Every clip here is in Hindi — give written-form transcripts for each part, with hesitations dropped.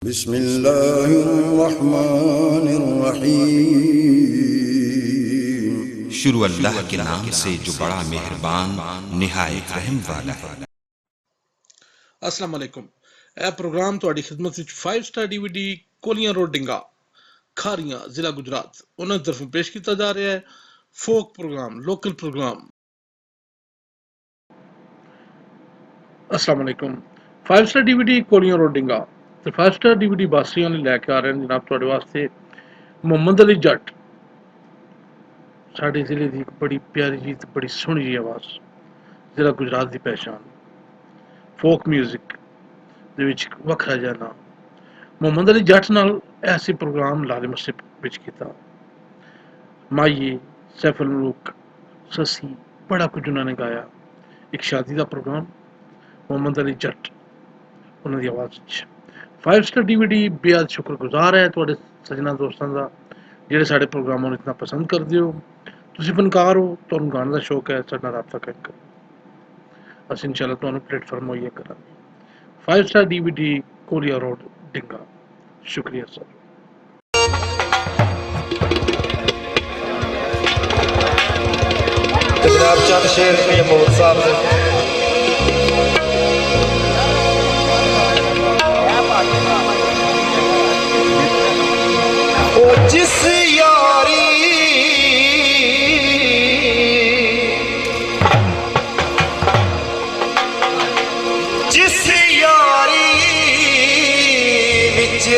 बिस्मिल्लाहिर्रहमानिर्रहीम। शुरू अल्लाह के नाम से जो बड़ा मेहरबान निहायत रहम वाला है। अस्सलाम वालेकुम। यह प्रोग्राम ਤੁਹਾਡੀ ਖidmat ਵਿੱਚ 5 ਸਟਾਰ DVD ਕੋਲੀਆਂ ਰੋਡ ਡਿੰਗਾ ਖਾਰੀਆਂ ਜ਼ਿਲ੍ਹਾ ਗੁਜਰਾਤ ਉਹਨਾਂ ਦੀ ਤਰਫੋਂ ਪੇਸ਼ ਕੀਤਾ ਜਾ ਰਿਹਾ ਹੈ ਫੋਕ ਪ੍ਰੋਗਰਾਮ ਲੋਕਲ ਪ੍ਰੋਗਰਾਮ। अस्सलाम वालेकुम। 5 ਸਟਾਰ DVD ਕੋਲੀਆਂ ਰੋਡ ਡਿੰਗਾ ਤੇ 5 ਸਟਾਰ DVD ਬਾਸੀਆਂ ਲਈ ਲੈ ਕੇ ਆ ਰਹੇ ਨੇ ਜਨਾਬ ਤੁਹਾਡੇ ਵਾਸਤੇ ਮੁਹੰਮਦ ਅਲੀ ਜੱਟ। ਸਾਡੇ ਜ਼ਿਲ੍ਹੇ ਦੀ ਇੱਕ ਬੜੀ ਪਿਆਰੀ ਜੀ ਤੇ ਬੜੀ ਸੋਹਣੀ ਜੀ ਆਵਾਜ਼, ਜ਼ਿਲ੍ਹਾ ਗੁਜਰਾਤ ਦੀ ਪਹਿਚਾਨ ਫੋਕ ਮਿਊਜ਼ਿਕ ਦੇ ਵਿੱਚ ਵੱਖਰਾ ਜਿਹਾ ਨਾਮ। ਮੁਹੰਮਦ ਅਲੀ ਜੱਟ ਨਾਲ ਐਸੇ ਪ੍ਰੋਗਰਾਮ ਲਾਲੇ ਮਸਜਿਦ ਵਿੱਚ ਕੀਤਾ। ਮਾਈਏ, ਸੈਫ ਅਲ ਮੁਲੂਕ, ਸੱਸੀ, ਬੜਾ ਕੁਝ ਉਹਨਾਂ ਨੇ ਗਾਇਆ। ਇੱਕ ਸ਼ਾਦੀ ਦਾ ਪ੍ਰੋਗਰਾਮ, ਮੁਹੰਮਦ ਅਲੀ ਜੱਟ ਉਹਨਾਂ ਦੀ ਆਵਾਜ਼ ਵਿੱਚ। 5 ਸਟਾਰ DVD ਬੇहद ਸ਼ੁਕਰਗੁਜ਼ਾਰ ਹੈ ਤੁਹਾਡੇ ਸੱਜਣਾ ਦੋਸਤਾਂ ਦਾ ਜਿਹੜੇ ਸਾਡੇ ਪ੍ਰੋਗਰਾਮਾਂ ਨੂੰ ਇਤਨਾ ਪਸੰਦ ਕਰਦੇ ਹੋ। ਤੁਸੀਂ ਫਨਕਾਰ ਹੋ, ਤੁਹਾਨੂੰ ਗਾਣ ਦਾ ਸ਼ੌਕ ਹੈ, ਸਾਡੇ ਨਾਲ ਰਾਬਤਾ ਕਾਇਮ ਕਰੋ। ਅਸੀਂ ਇਨਸ਼ਾਅੱਲਾ ਤੁਹਾਨੂੰ ਪਲੇਟਫਾਰਮ ਮੁਹੱਈਆ ਕਰਾਂਗੇ। 5 ਸਟਾਰ DVD ਕੋਲੀਆ रोड डिंगा। शुक्रिया सर। जनाब चंद शेर महमूद साहब ओ जिस यारी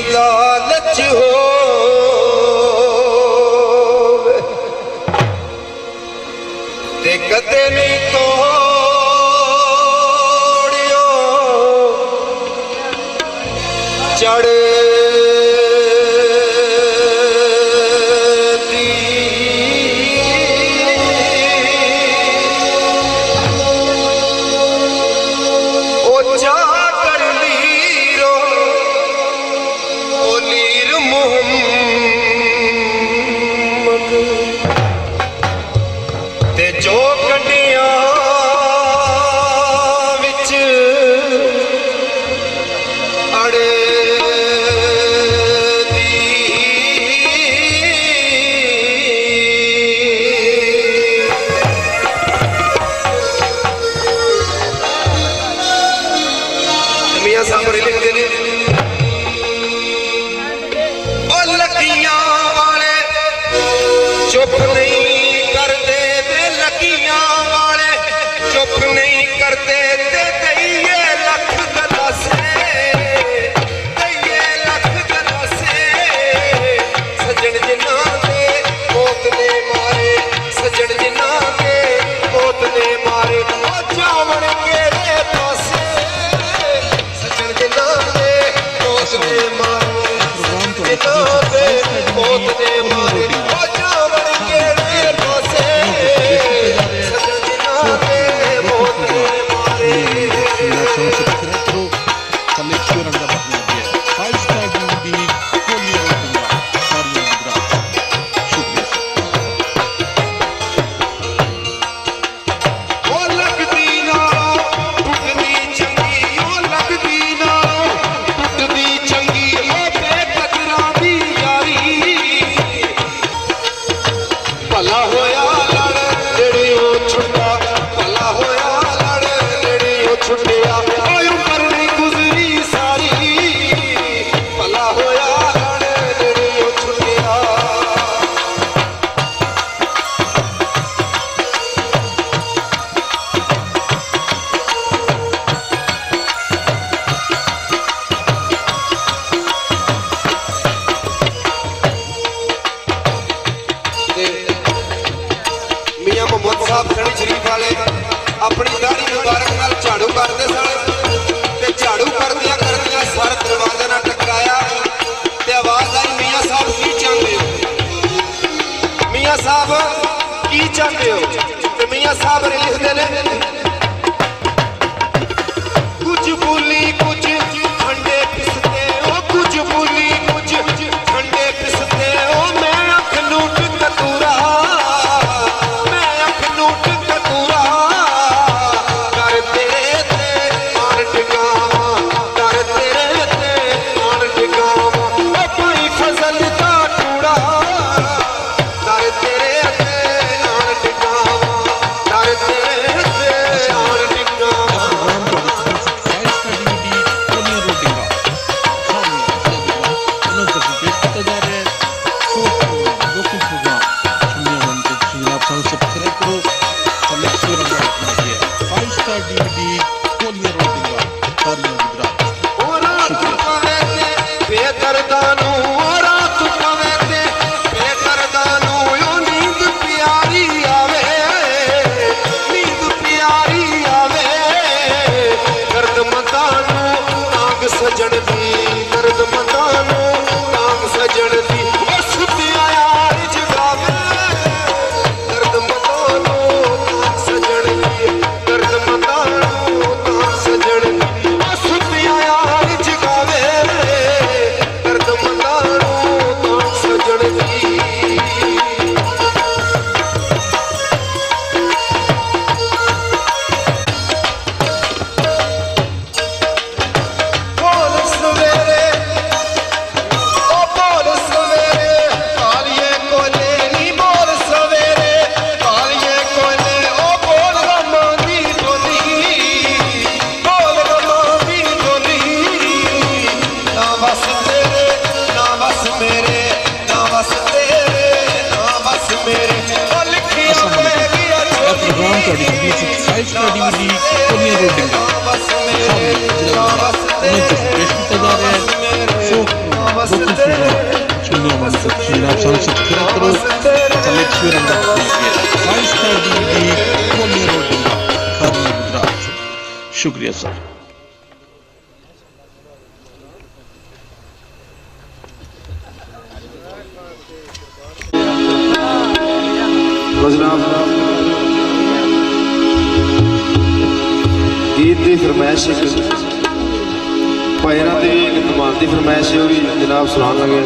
लालच हो ते कदे नहीं तोड़ियो चढ़ अड़े बस तेरे ना बस मेरे ना बस तेरे ना बस मेरे ओ लिखिया पैगी ਇਹ ਪ੍ਰੋਗਰਾਮ ਤੁਹਾਡੀ ਖidmat 5 ਸਟਾਰ DVD ਕੋਨੀਆ ਰੋਡਿੰਗ बस मेरे ना बस ਉਹਨਾਂ ਤੋਂ ਪੇਸ਼ ਕੀਤਾ ਜਾ ਰਿਹਾ ਹੈ ਸੋ ਲੋਕਲ ਸੁਣੋ ਮਨ ਸੁਣਨਾ ਸਬਸਕ੍ਰਾਈਬ ਕਰੋ ਥੱਲੇ ਸ਼ੇਅਰ ਅੰਦਰ 5 ਸਟਾਰ DVD ਕੋਨੀਆ ਰੋਡਿੰਗ ਖਾਦੀ ਗੁਜਰਾਤ ਸ਼ੁਕਰੀਆ ਸਰ गीत की फरमाइश भाईरां की एक धमाल की फरमाइश है, वो भी जनाब सुनान लगे।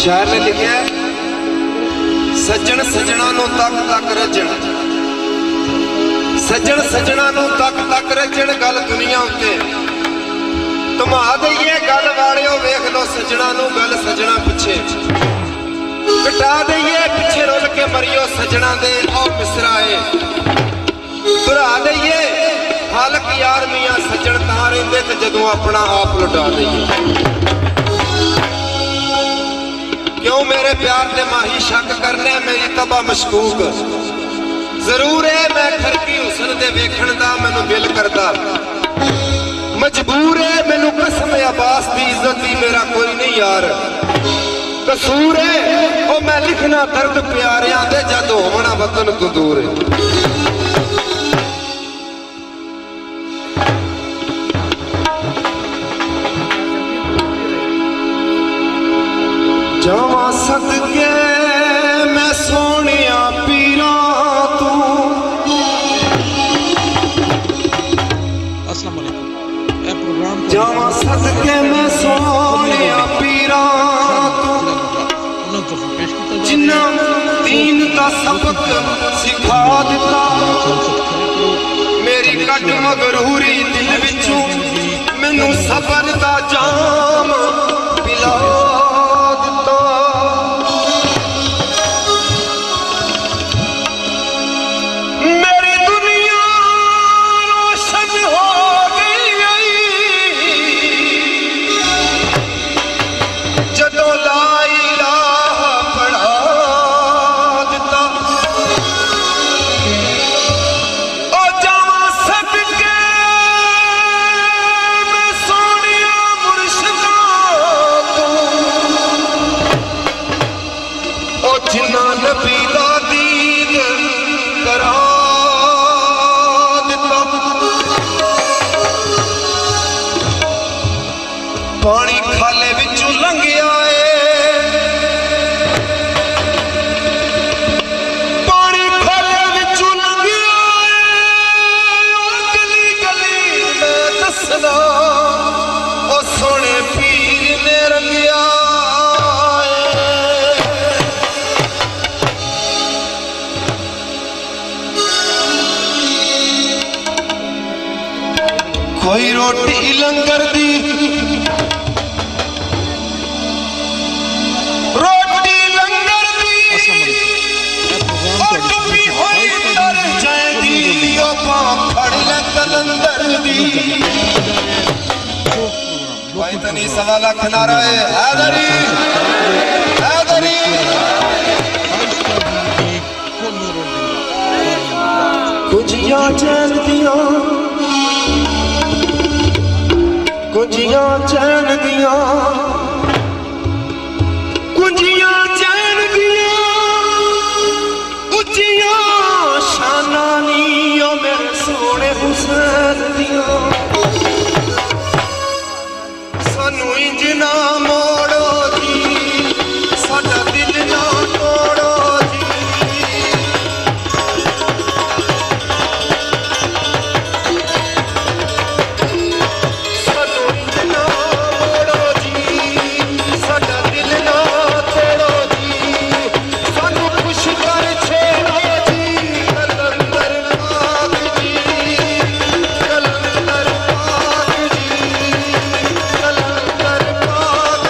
शायर ने लिखा सज्जन सज्जना नूं तक तक रजन सज्जन सज्जना नूं तक तक रजन गल दुनिया उत्ते धमा दईए गल वालिओ वेख लो सज्जना नूं गल सज्जना पिछे कटा दईए पिछे रुल के मरियो सज्जना दे ओ मिसराए भरा दईए हालक यार मियां सज्जन तां रहिंदे ते जदों अपना आप लुटा दईए क्यों मेरे प्यार ते माही शक करने मेरी तबा मशकूक जरूर है मैं खरकी हुसन दे वेखण दा मैनू दिल करदा मजबूर है मैनू कसम अब्बास दी इज्जत दी मेरा कोई नहीं यार कसूर है ओ मैं लिखना दर्द प्यारियां दे जद होवना वतन तो दूर है जावा सदके मैं सोनिया पीरा तू अस्सलाम वालेकुम ਇਹ ਪ੍ਰੋਗਰਾਮ जावा सदके मैं सोनिया पीरा तू ਉਹਨਾਂ ਤੋਂ ਪੇਸ਼ ਕੀਤਾ ਜਾ जिन्ना दीन दा सबक सिखा दिता मेरी कट मगरूरी दिल विचों मैनू सबर दा जाम पिला पानी खाले विचों लंघिया पानी खाले विचों लंघिया गली गली मैं दसना ओ सोने पीर ने रंगिया कोई रोटी लंगर दी सवा लाख नारा है हैदरी हैदरी कुंजियां चैन दियां कुंजियां चैन दियां कुंजियां चैन दियां उच्चियां शानां नी ओ मेरे सोने हुसैन दियां सानू इंज ना मोड़ो जी साडा दिल ना तोड़ो जी सानू इंज ना मोड़ो जी साडा दिल ना तोड़ो जी सानू खुश कर छेड़ो जी कलंदर पाक जी कलंदर पाक जी कलंदर पाक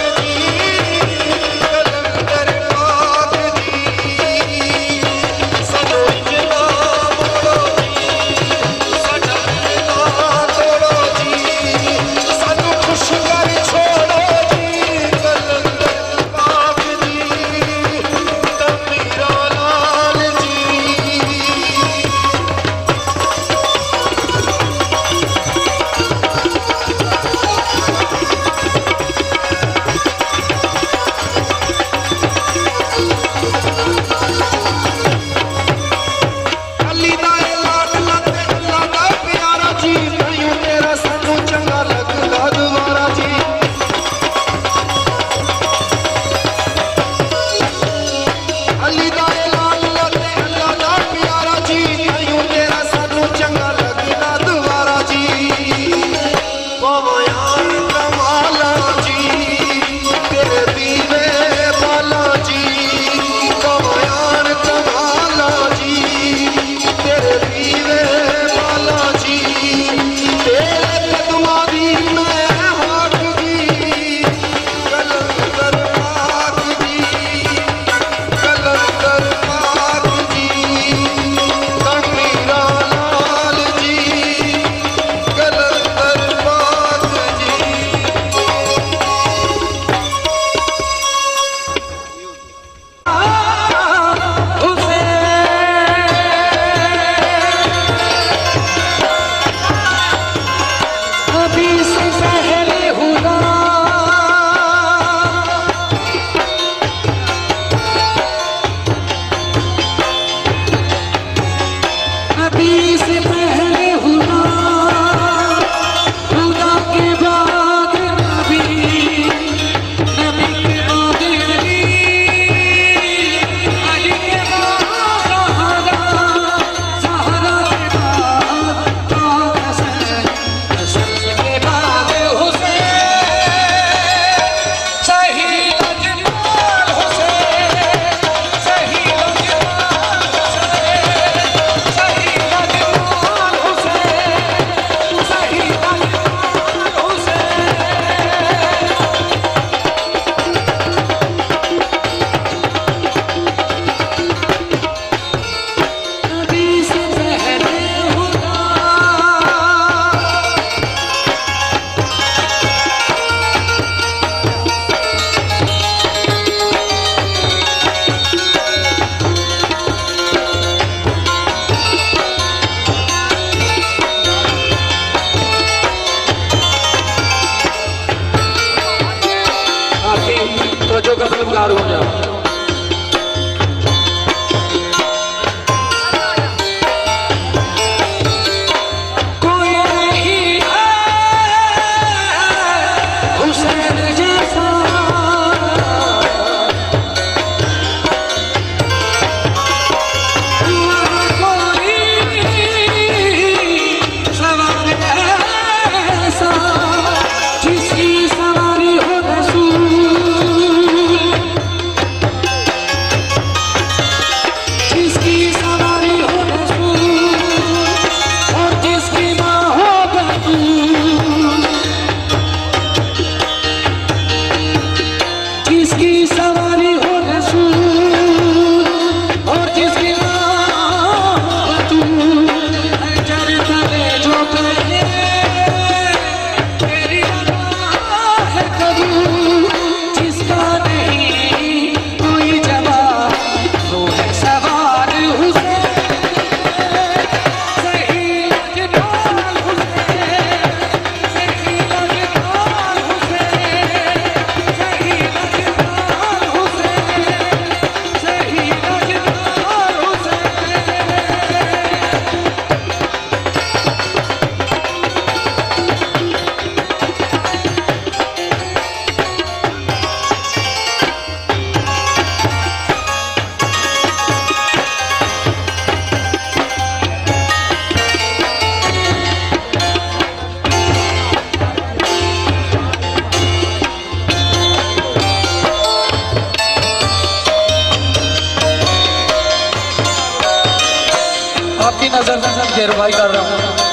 आपकी नजर शेर भाई कर रहा हूँ।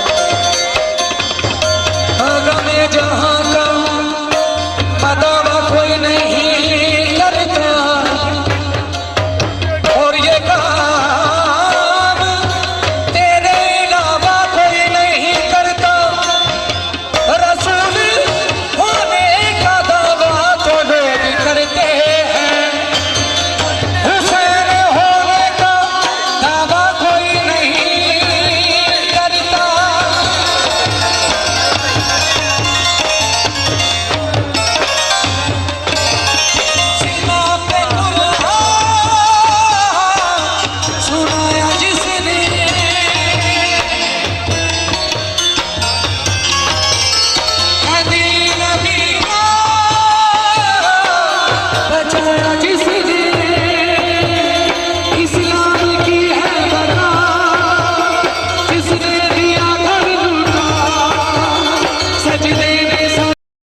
गमे जहां